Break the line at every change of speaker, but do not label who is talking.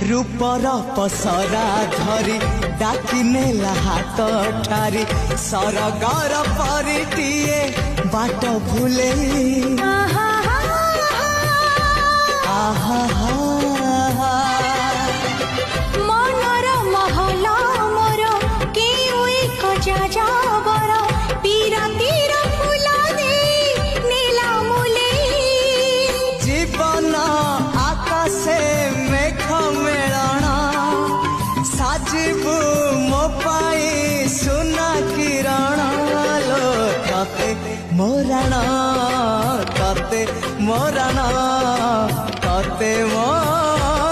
रूपर पसरा धरी डाकी नेला हाथ ठारी सरगर परिटिए बाट भूले
मनर महला मोर केउ एक जाजाबर पीरातीर फुला दे नीला मुले
जीवन आकाशे मेघ मेलण साजिबु मो पाई सुना किरण लो कते मोरण कते मोरण कते मोरण